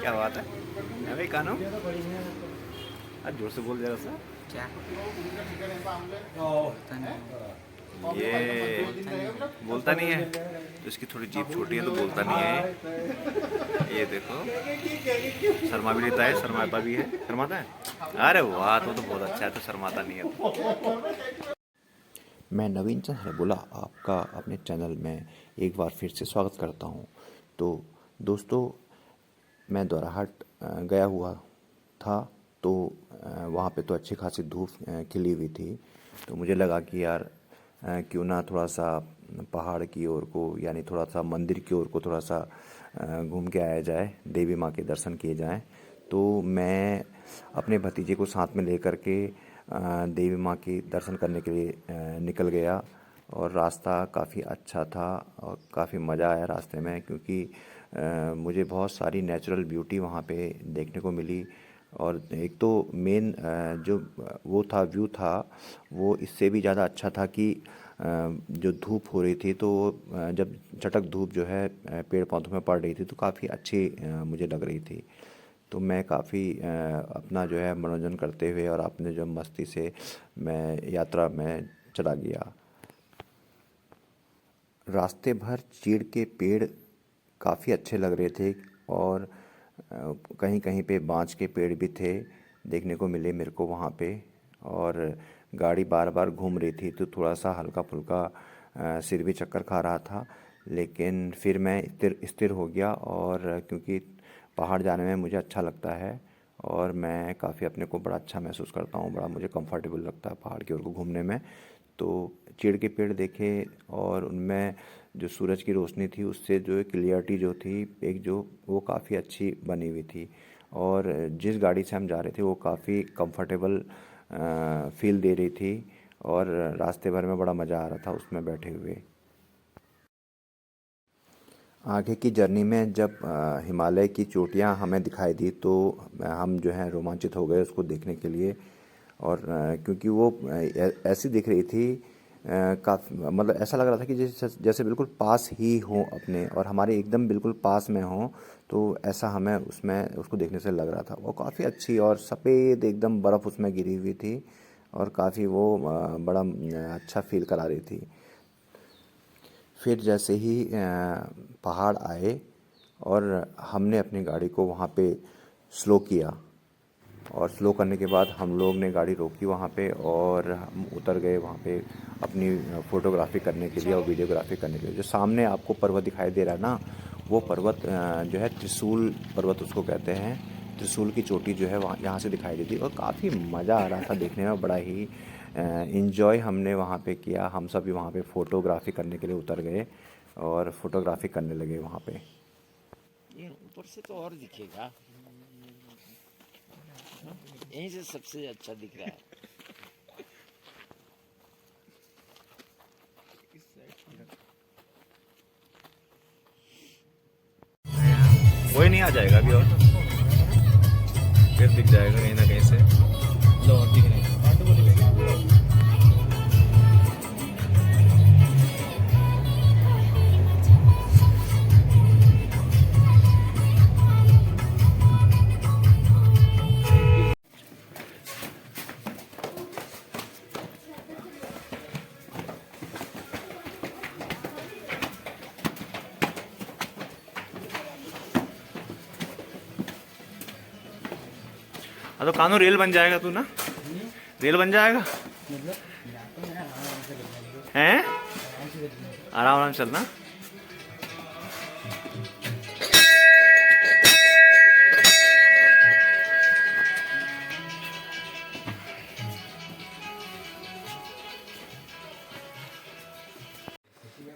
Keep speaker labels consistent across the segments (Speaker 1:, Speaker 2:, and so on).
Speaker 1: क्या बात है भाई कानो? आज जोर से बोल जरा सा।
Speaker 2: क्या
Speaker 1: ये बोलता नहीं है तो इसकी थोड़ी जीभ छोटी है तो बोलता नहीं है। ये देखो शर्मा भी लेता है, शर्माता भी है। शर्माता है? अरे वाह, तो बहुत अच्छा है, तो शर्माता नहीं है। मैं नवीन चंद हरबोला आपका अपने चैनल में एक बार फिर से स्वागत करता हूँ। तो दोस्तों, मैं दोराहाट गया हुआ था, तो वहाँ पे तो अच्छी खासी धूप खिली हुई थी। तो मुझे लगा कि यार क्यों ना थोड़ा सा पहाड़ की ओर को, यानी थोड़ा सा मंदिर की ओर को थोड़ा सा घूम के आया जाए, देवी माँ के दर्शन किए जाएं। तो मैं अपने भतीजे को साथ में लेकर के देवी माँ के दर्शन करने के लिए निकल गया। और रास्ता काफ़ी अच्छा था और काफ़ी मज़ा आया रास्ते में, क्योंकि मुझे बहुत सारी नेचुरल ब्यूटी वहाँ पे देखने को मिली। और एक तो मेन जो वो था, व्यू था, वो इससे भी ज़्यादा अच्छा था कि जो धूप हो रही थी, तो जब चटक धूप जो है पेड़ पौधों में पड़ रही थी, तो काफ़ी अच्छी मुझे लग रही थी। तो मैं काफ़ी अपना जो है मनोरंजन करते हुए और अपने जो मस्ती से मैं यात्रा में चला गया। रास्ते भर चीड़ के पेड़ काफ़ी अच्छे लग रहे थे, और कहीं कहीं पे बांज के पेड़ भी थे, देखने को मिले मेरे को वहाँ पे। और गाड़ी बार बार घूम रही थी, तो थोड़ा सा हल्का फुल्का सिर भी चक्कर खा रहा था। लेकिन फिर मैं स्थिर स्थिर हो गया, और क्योंकि पहाड़ जाने में मुझे अच्छा लगता है और मैं काफ़ी अपने को बड़ा अच्छा महसूस करता हूँ, बड़ा मुझे कंफर्टेबल लगता है पहाड़ की ओर को घूमने में। तो चीड़ के पेड़ देखे, और उनमें जो सूरज की रोशनी थी, उससे जो क्लियरिटी जो थी, एक जो वो काफ़ी अच्छी बनी हुई थी। और जिस गाड़ी से हम जा रहे थे वो काफ़ी कंफर्टेबल फील दे रही थी, और रास्ते भर में बड़ा मज़ा आ रहा था उसमें बैठे हुए। आगे की जर्नी में जब हिमालय की चोटियां हमें दिखाई दी, तो हम जो है रोमांचित हो गए उसको देखने के लिए। और क्योंकि वो ऐसी दिख रही थी, काफ़ी मतलब ऐसा लग रहा था कि जैसे जैसे बिल्कुल पास ही हो अपने, और हमारे एकदम बिल्कुल पास में हो। तो ऐसा हमें उसमें उसको देखने से लग रहा था। वो काफ़ी अच्छी और सफ़ेद एकदम बर्फ़ उसमें गिरी हुई थी, और काफ़ी वो बड़ा अच्छा फील करा रही थी। फिर जैसे ही पहाड़ आए, और हमने अपनी गाड़ी को वहाँ पे स्लो किया, और स्लो करने के बाद हम लोग ने गाड़ी रोकी वहाँ पे, और हम उतर गए वहाँ पे अपनी फ़ोटोग्राफी करने के लिए और वीडियोग्राफी करने के लिए। जो सामने आपको पर्वत दिखाई दे रहा है ना, वो पर्वत जो है त्रिशूल पर्वत उसको कहते हैं। त्रिशूल की चोटी जो है वहाँ यहाँ से दिखाई देती है, और काफ़ी मज़ा आ रहा था देखने में, बड़ा ही इन्जॉय हमने वहाँ पे किया। हम सभी वहाँ पे फ़ोटोग्राफी करने के लिए उतर गए और फ़ोटोग्राफी करने लगे वहाँ पे।
Speaker 2: ये ऊपर से तो और दिखेगा, यहीं से सबसे अच्छा दिख रहा है।
Speaker 1: कोई नहीं आ जाएगा अभी, और फिर दिख जाएगा कहीं ना कहीं से।
Speaker 2: लो दिख रहे हैं।
Speaker 1: हाँ, तो कानू रेल बन जाएगा तू ना, रेल बन जाएगा हैं। आराम आराम चलना।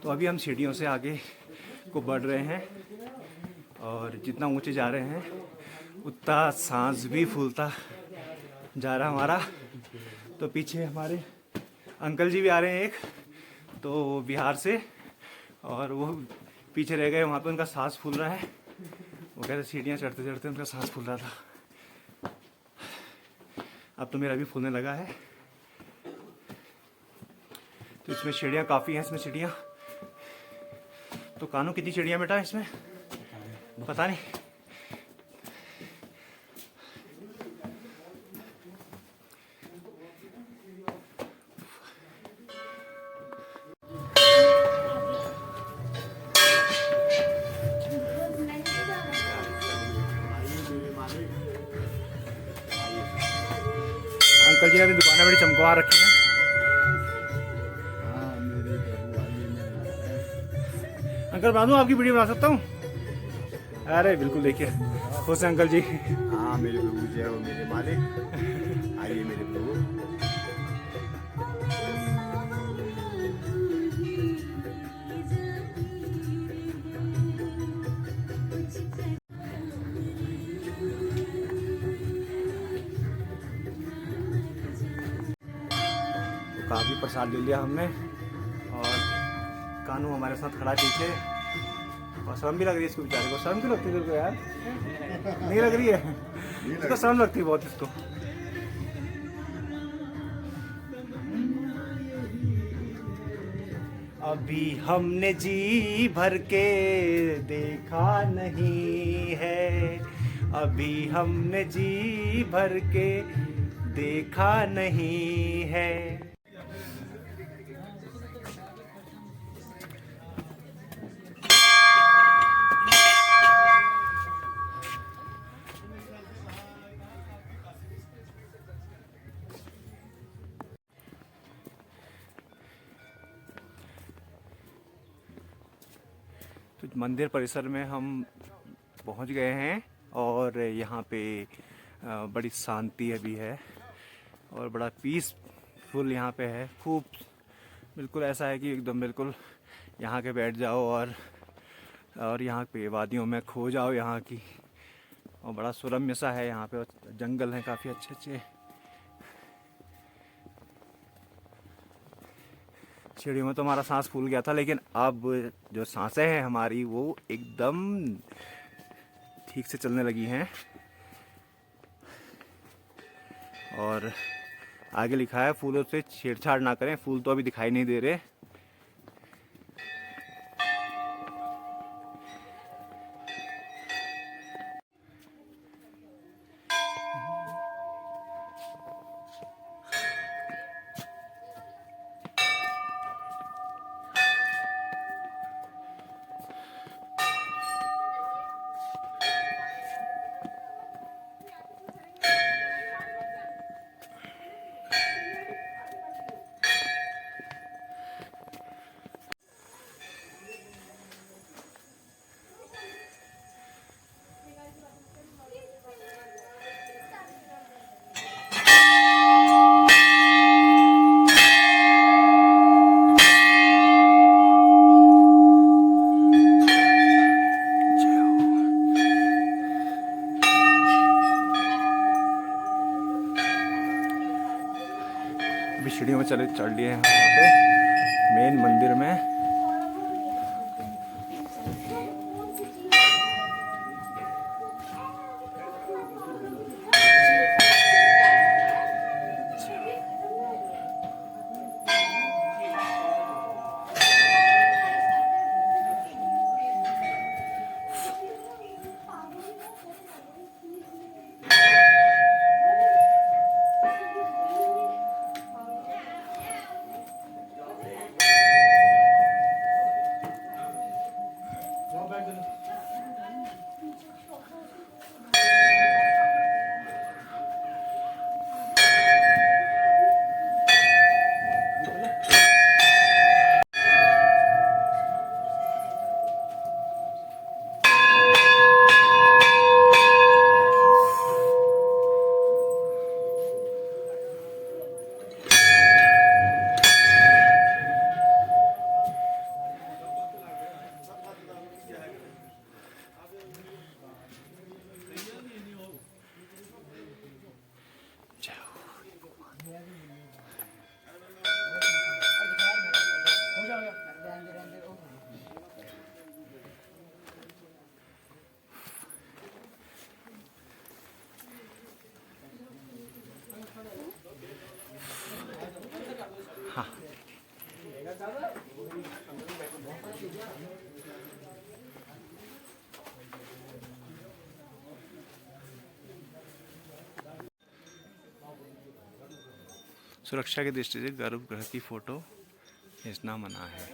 Speaker 1: तो अभी हम सीढ़ियों से आगे को बढ़ रहे हैं, और जितना ऊंचे जा रहे हैं उतना सांस भी फूलता जा रहा हमारा। तो पीछे हमारे अंकल जी भी आ रहे हैं एक, तो बिहार से, और वो पीछे रह गए, वहाँ पे उनका सांस फूल रहा है। वो कहते सीढ़ियाँ चढ़ते चढ़ते उनका सांस फूल रहा था। अब तो मेरा भी फूलने लगा है। तो इसमें चिड़ियाँ काफ़ी हैं, इसमें चिड़ियाँ। तो कानू कितनी चिड़ियाँ बेटा इसमें? पता नहीं। अंकल जी ने अपनी दुकानें बड़ी चमकवा रखी हैं। अंकल बना दूँ आपकी वीडियो बना सकता हूँ? अरे बिल्कुल, देखिए खुश हैं अंकल जी।
Speaker 3: हाँ मेरे प्रभु जय हो मेरे मालिक। आइए मेरे प्रभु।
Speaker 1: तो काफ़ी प्रसाद ले लिया हमने और कानू हमारे साथ खड़ा पीछे, और शर्म भी लग रही है इसको बेचारे को। शर्म क्यों लगती है तेरे को यार? नहीं लग रही है? इसको शर्म लगती है बहुत इसको। अभी हमने जी भर के देखा नहीं है, अभी हमने जी भर के देखा नहीं है। तो मंदिर परिसर में हम पहुंच गए हैं और यहाँ पे बड़ी शांति अभी है और बड़ा पीसफुल यहाँ पे है। खूब बिल्कुल ऐसा है कि एकदम बिल्कुल यहाँ के बैठ जाओ और यहाँ पे वादियों में खो जाओ यहाँ की। और बड़ा सुरम्य सा है यहाँ पे, और जंगल हैं काफ़ी अच्छे अच्छे। सीढ़ियों में तो हमारा सांस फूल गया था, लेकिन अब जो सांसें हैं हमारी वो एकदम ठीक से चलने लगी हैं। और आगे लिखा है फूलों से छेड़छाड़ ना करें। फूल तो अभी दिखाई नहीं दे रहे। अभी सीढ़ियों में चढ़ लिए हैं यहाँ पे मेन मंदिर में। सुरक्षा की दृष्टि से गर्भगृह की फोटो खींचना मना है।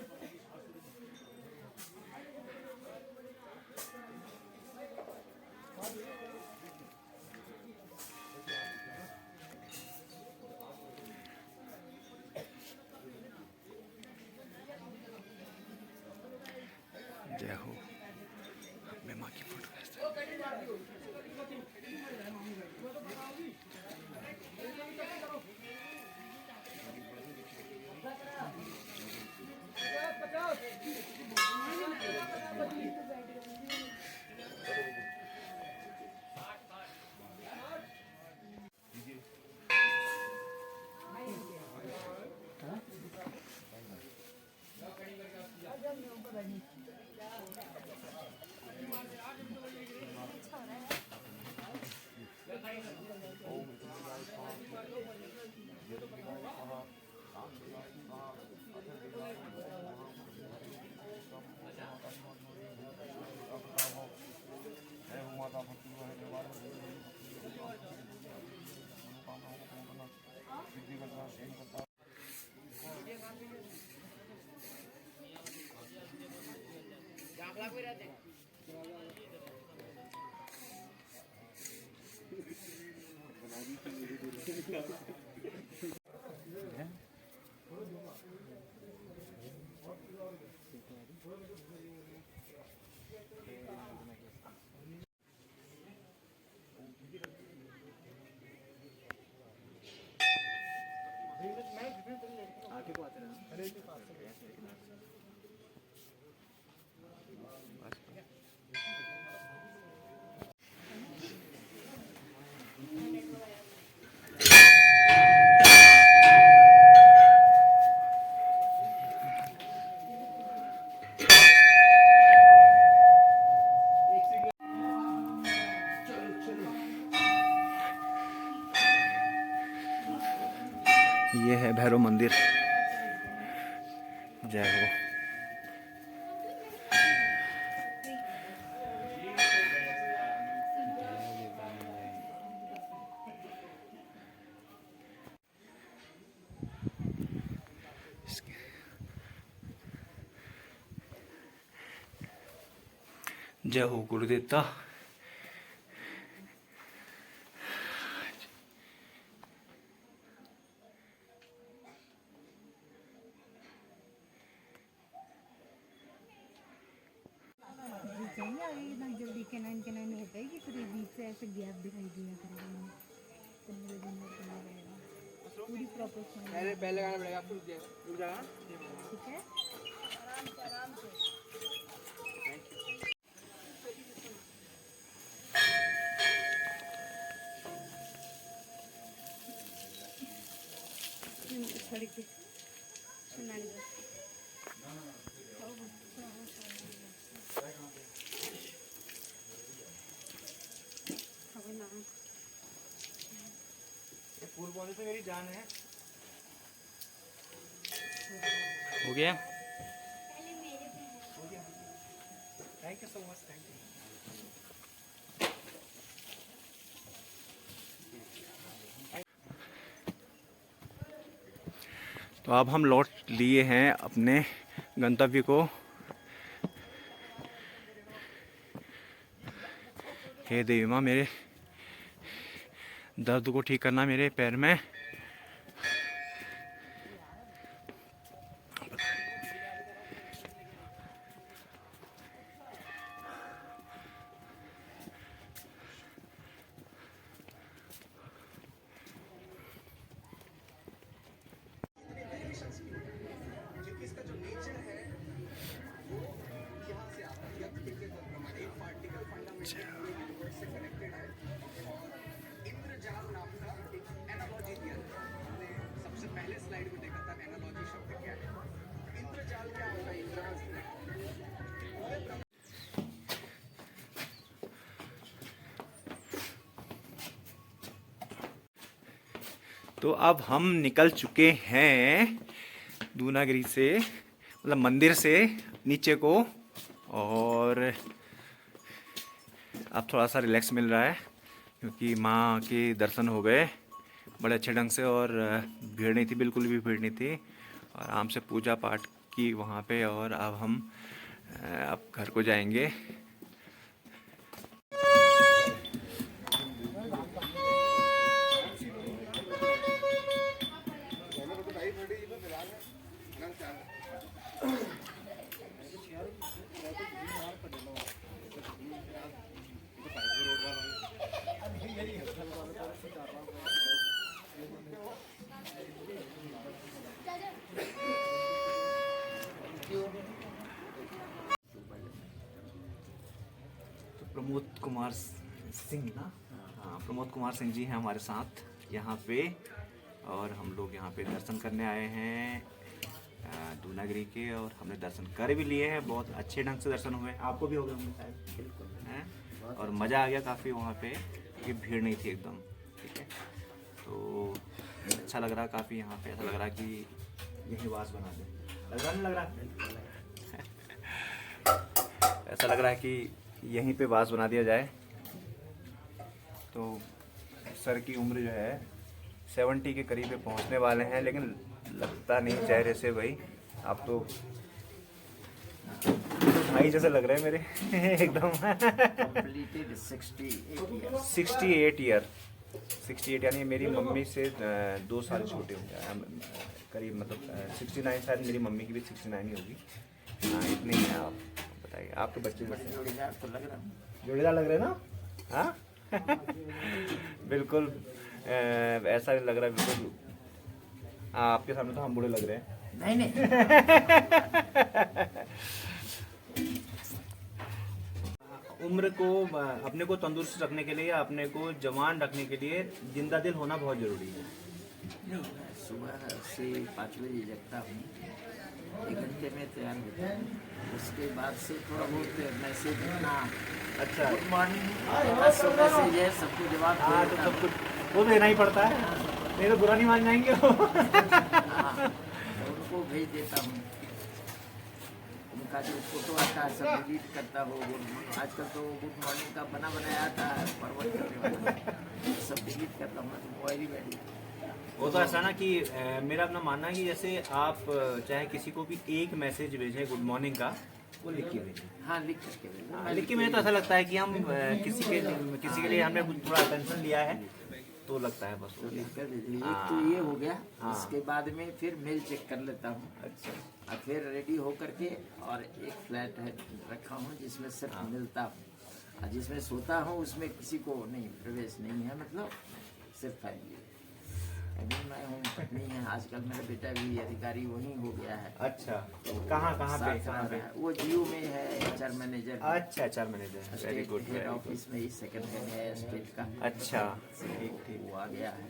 Speaker 1: ये है भैरव मंदिर। जय हो। जय हो गुरुदेवता।
Speaker 4: जल्दी कैनाइन कैनाइन होता है कि फिर बीच से ऐसे गैप दिखाई दिया करेगा, पूरी प्रॉपर
Speaker 5: अरे पहले गाना पड़ेगा, रुक जाना।
Speaker 4: ठीक है। छोड़ के सुना दो।
Speaker 1: फूल पौधे से मेरी जान है।
Speaker 2: हो गया।
Speaker 1: Thank you so much. Thank you. तो अब हम लौट लिए हैं अपने गंतव्य को। हे देवी माँ, मेरे दर्द को ठीक करना मेरे पैर में। तो अब हम निकल चुके हैं दूनागिरी से, मतलब मंदिर से नीचे को, और अब थोड़ा सा रिलैक्स मिल रहा है क्योंकि माँ के दर्शन हो गए बड़े अच्छे ढंग से, और भीड़ नहीं थी, बिल्कुल भी भीड़ नहीं थी, और आराम से पूजा पाठ की वहाँ पे। और अब हम अब घर को जाएंगे। प्रमोद कुमार सिंह ना, हाँ प्रमोद कुमार सिंह जी हैं हमारे साथ यहाँ पे, और हम लोग यहाँ पे दर्शन करने आए हैं दूनागिरी के, और हमने दर्शन कर भी लिए हैं, बहुत अच्छे ढंग से दर्शन हुए। आपको भी हो गए होंगे शायद। बिल्कुल हैं, और मज़ा आ गया काफ़ी वहाँ पे, क्योंकि भीड़ नहीं थी एकदम। ठीक है, तो अच्छा लग रहा काफ़ी यहाँ पे, ऐसा लग रहा कि यहीं वास बना दें। लग रहा नहीं लग रहा ऐसा लग रहा है कि यहीं पे वास बना दिया जाए। तो सर की उम्र जो है 70 के करीब पे पहुंचने वाले हैं, लेकिन लगता नहीं चेहरे से भाई। आप तो भाई जैसे लग रहे हैं मेरे एकदम।
Speaker 3: Completed 68 years.
Speaker 1: 68 ईयर, 68 यानी मेरी मम्मी से 2 साल छोटे होंगे करीब, मतलब 69 शायद मेरी मम्मी की भी 69 ही होगी। हाँ इतने ही हैं आप। बताइए आपके बच्चे
Speaker 3: जोड़ीदार तो लग रहा है।
Speaker 1: जोड़ीदार लग रहे हैं ना? हाँ बिल्कुल ऐसा लग रहा है बिल्कुल। आपके सामने तो हम बूढ़े लग रहे हैं।
Speaker 3: नहीं नहीं।
Speaker 1: उम्र को अपने को तंदुरुस्त रखने के लिए, अपने को जवान रखने के लिए जिंदा दिल होना बहुत जरूरी है।
Speaker 3: नहीं, मैं सुबह से 5 बजे जगता हूँ, 1 घंटे में तैयार होता हूँ। उसके बाद से थोड़ा बहुत मैसेज अपना
Speaker 1: अच्छा
Speaker 3: गुड मॉर्निंग मैसेज है, सबको जवाब
Speaker 1: हाँ तो
Speaker 3: देता
Speaker 1: सब
Speaker 3: हूँ।
Speaker 1: कुछ वो देना ही पड़ता है, नहीं तो बुरा नहीं मान जाएंगे वो।
Speaker 3: हाँ, तो उनको भेज देता हूँ। उनका जो फोटो आता है सब डिलीट करता हो। आजकल तो गुड मॉर्निंग का बना बनाया आता है फॉरवर्ड करने वाला, सब डिलीट करता हूँ। तो मोबाइल ही बैठ
Speaker 1: वो तो ऐसा ना कि मेरा अपना मानना है कि जैसे आप चाहे किसी को भी एक मैसेज भेजें गुड मॉर्निंग का, वो लिख के भेजें।
Speaker 3: हाँ, लिख करके भेजना।
Speaker 1: हाँ, लिख के मुझे तो ऐसा लगता है कि हम किसी के लिए हमने कुछ थोड़ा अटेंशन लिया है तो लगता है बस।
Speaker 3: तो लिख कर भेजिए। एक तो ये हो गया। इसके बाद में फिर मेल चेक कर लेता हूँ।
Speaker 1: अच्छा
Speaker 3: और फिर रेडी हो करके, और एक फ्लैट है रखा हूँ जिसमें सिर्फ मिलता हूँ, और जिसमें सोता हूँ उसमें किसी को नहीं प्रवेश नहीं है, मतलब सिर्फ फैमिली। अभी मैं हूँ, पत्नी है, आजकल मेरा बेटा भी अधिकारी वहीं हो गया है।
Speaker 1: अच्छा कहाँ पे
Speaker 3: साथ रह रहा है। वो जियो में है HR मैनेजर।
Speaker 1: अच्छा HR manager, very good
Speaker 3: head office में ही सेकंड हेड है स्टेट का।
Speaker 1: अच्छा ठीक ठीक।
Speaker 3: वो आ गया है।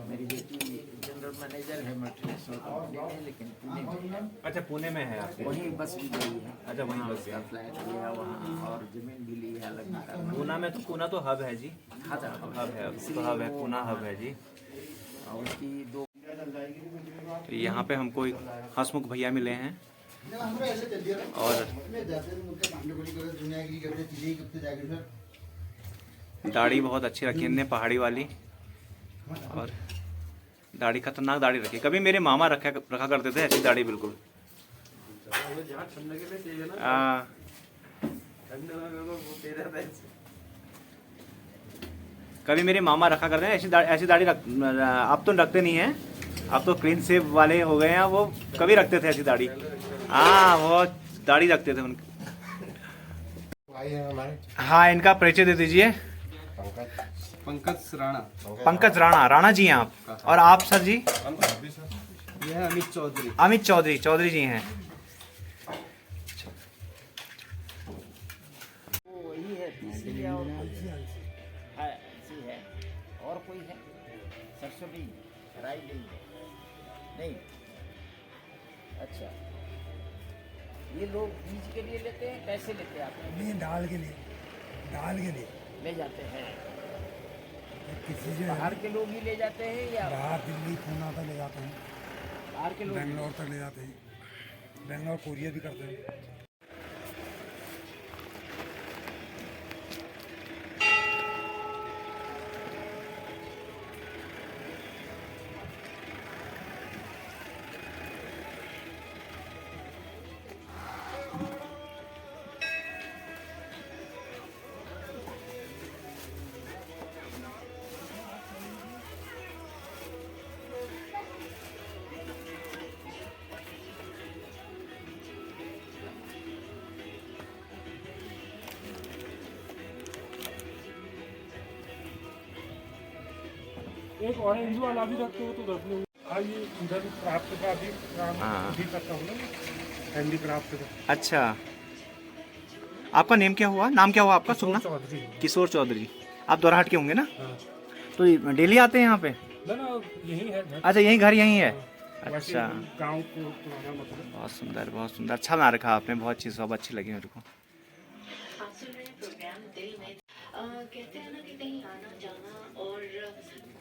Speaker 3: मेरी बेटी जनरल मैनेजर है मल्टीनेशनल कंपनी में, लेकिन पुणे में है।
Speaker 1: अच्छा पुणे में है आपके?
Speaker 3: वहीं बस भी गई है।
Speaker 1: अच्छा वहीं बस
Speaker 3: उसका फ्लैट लिया वहाँ, और जमीन भी ली है अलग मकान।
Speaker 1: पूना तो हब है जी,
Speaker 3: हाँ,
Speaker 1: हब है, तो हब है, पूना हब है जी।
Speaker 3: और उसकी 2
Speaker 1: तो यहाँ पे हमको एक हंसमुख भैया मिले हैं, और दाढ़ी बहुत अच्छी रखी है इनने, पहाड़ी वाली, और दाढ़ी खतरनाक दाढ़ी रखी। कभी मेरे मामा रखा करते थे ऐसी दाढ़ी बिल्कुल। कभी मेरे मामा रखा करते हैं ऐसी दाढ़ी अब तो रखते नहीं हैं, अब तो क्लीन शेव वाले हो गए हैं। वो कभी रखते थे ऐसी दाढ़ी। हाँ बहुत दाढ़ी रखते थे उनकी। हाँ इनका परिचय दे दीजिए।
Speaker 6: पंकज राणा।
Speaker 1: पंकज राणा, राणा जी हैं आप, और आप सर जी?
Speaker 6: ये है अमित चौधरी।
Speaker 1: अमित चौधरी, चौधरी जी हैं।
Speaker 3: वही है, तीसरी है, और कोई है, ऐसी है, और कोई है, सरसों नहीं, राई नहीं। अच्छा, ये लोग बीज के लिए लेते हैं, कैसे लेते हैं आप?
Speaker 7: नहीं, दाल के लिए
Speaker 3: ले जाते हैं।
Speaker 7: किसी से
Speaker 3: बाहर के लोग ही ले जाते हैं या
Speaker 7: बाहर दिल्ली पूना तक ले जाते हैं,
Speaker 3: बाहर के लोग?
Speaker 7: बेंगलोर तक ले जाते हैं, बेंगलोर कोरिया भी करते हैं।
Speaker 8: एक ऑरेंज वाला भी रखते हो तो 10 लोग। हाँ, ये इधर क्राफ्ट का भी काम
Speaker 1: हाँ।
Speaker 8: भी करता हूँ ना, हैंडी क्राफ्ट का।
Speaker 1: अच्छा आपका नेम क्या हुआ, नाम क्या हुआ आपका? सुनना,
Speaker 8: चौधरी।
Speaker 1: किशोर चौधरी। आप दोराहाट के होंगे ना?
Speaker 8: हाँ।
Speaker 1: तो डेली आते हैं यहाँ पे?
Speaker 8: ना यही है घर।
Speaker 1: अच्छा यही घर यही है?
Speaker 8: वैसे
Speaker 1: अच्छा
Speaker 8: गांव को पुराना मतलब।
Speaker 1: बहुत सुंदर, बहुत सुंदर, अच्छा बना रखा आपने, बहुत चीज़ सब अच्छी लगी मेरे को।
Speaker 9: आप सुन रहे हैं प्रोग्राम दिल में। कहते हैं ना कि कहीं आना जाना और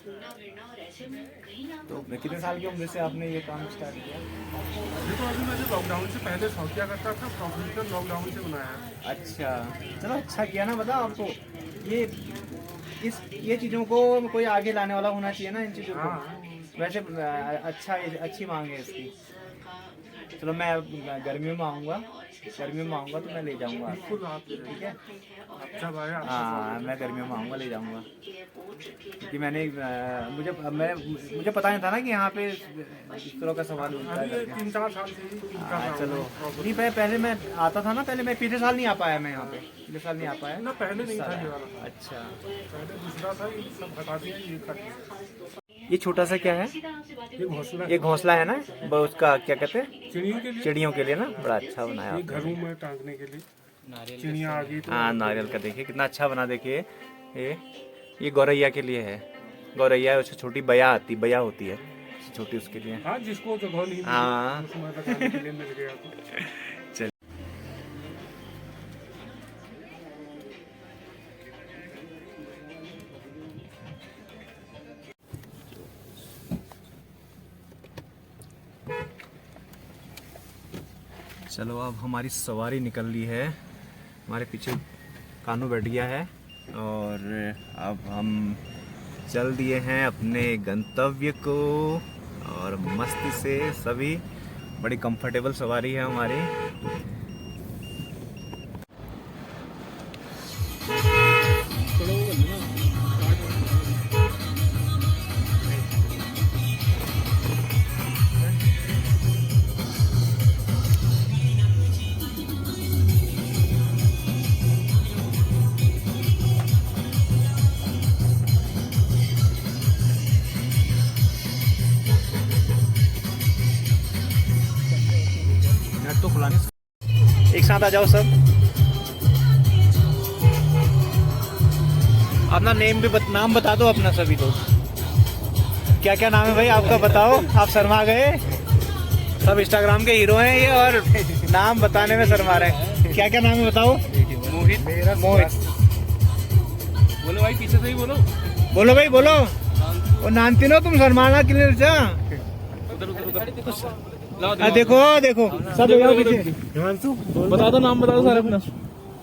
Speaker 9: घूमना फिरना, और ऐसे में कहीं ना
Speaker 1: तो कितने साल की उम्र से आपने ये काम स्टार्ट किया?
Speaker 8: अभी तो अभी मैंने लॉकडाउन से पहले शौकिया करता था, प्रोफेशनल लॉकडाउन से बनाया है।
Speaker 1: अच्छा चलो अच्छा किया ना। बताओ आपको ये चीज़ों को कोई आगे लाने वाला होना चाहिए ना, इन चीज़ों को।
Speaker 8: हाँ।
Speaker 1: वैसे अच्छी मांग है इसकी। चलो मैं गर्मियों में आऊँगा, गर्मियों में आऊँगा तो मैं ले जाऊँगा आपको,
Speaker 8: बिल्कुल आप ले
Speaker 1: ठीक है।
Speaker 8: जाइए। जब आए आप
Speaker 1: हाँ मैं गर्मियों में आऊँगा, ले जाऊँगा, क्योंकि मुझे पता नहीं था ना कि यहाँ पे इस तरह का सवाल होता है
Speaker 8: अभी ये
Speaker 1: करके।
Speaker 8: 3-4 साल से ही इनका
Speaker 1: हाँ
Speaker 8: काम
Speaker 1: चलो,
Speaker 8: है।
Speaker 1: नहीं पहले मैं आता था ना, पहले मैं पिछले साल नहीं आ पाया, मैं यहाँ पे पिछले साल नहीं आ पाया
Speaker 8: ना पहले नहीं था ये वाला,
Speaker 1: अच्छा।
Speaker 8: पहले दूसरा था, ये सब हटा दिया, ये कर दिया।
Speaker 1: ये छोटा सा क्या है?
Speaker 8: ये घोंसला
Speaker 1: ये घोंसला है ना, उसका क्या कहते हैं,
Speaker 8: चिड़ियों के लिए,
Speaker 1: चिड़ियों के लिए ना, बड़ा अच्छा बनाया
Speaker 8: ये
Speaker 1: आपने।
Speaker 8: घरों में टांगने के लिए चिड़िया आ गई तो
Speaker 1: हाँ नारियल का देखिए कितना अच्छा बना, देखिए ये गौरैया के लिए है, गौरैया उससे छोटी बया होती है छोटी, उसके लिए।
Speaker 8: हाँ जिसको जगह नहीं मिली,
Speaker 1: हाँ।
Speaker 8: उसमें लगाने के लिए मिल गया तो।
Speaker 1: चल चलो अब हमारी सवारी निकल ली है, हमारे पीछे कानू बैठ गया है और अब हम चल दिए हैं अपने गंतव्य को, और मस्ती से सभी, बड़ी कंफर्टेबल सवारी है हमारी। नेट तो खुला नहीं, एक साथ आ जाओ सब। अपना नाम बता दो अपना सभी लोग। क्या क्या नाम है भाई आपका, बताओ। आप शर्मा गए, सब इंस्टाग्राम के हीरो हैं ये और नाम बताने में शर्मा रहे हैं। क्या क्या नाम है बताओ। मोहित।
Speaker 2: बोलो भाई, पीछे से ही बोलो।
Speaker 1: बोलो भाई बोलो। और नानती नो तुम शर्माना क्लियर जा। देखो देखो सब पीछे। हिमांशु
Speaker 2: बता दो नाम, बता दो सारे अपना।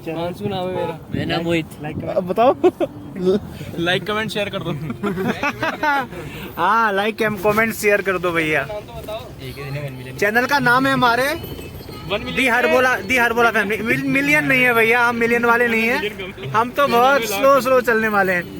Speaker 2: हिमांशु नाम है मेरा। मेरा नाम मोहित।
Speaker 1: बताओ।
Speaker 2: लाइक कमेंट शेयर कर दो।
Speaker 1: हाँ लाइक कमेंट शेयर कर दो भैया। चैनल का नाम है हमारे दी हरबोला फैमिली। मिलियन नहीं है भैया, हम मिलियन वाले नहीं हैं, हम तो बहुत स्लो चलने वाले हैं।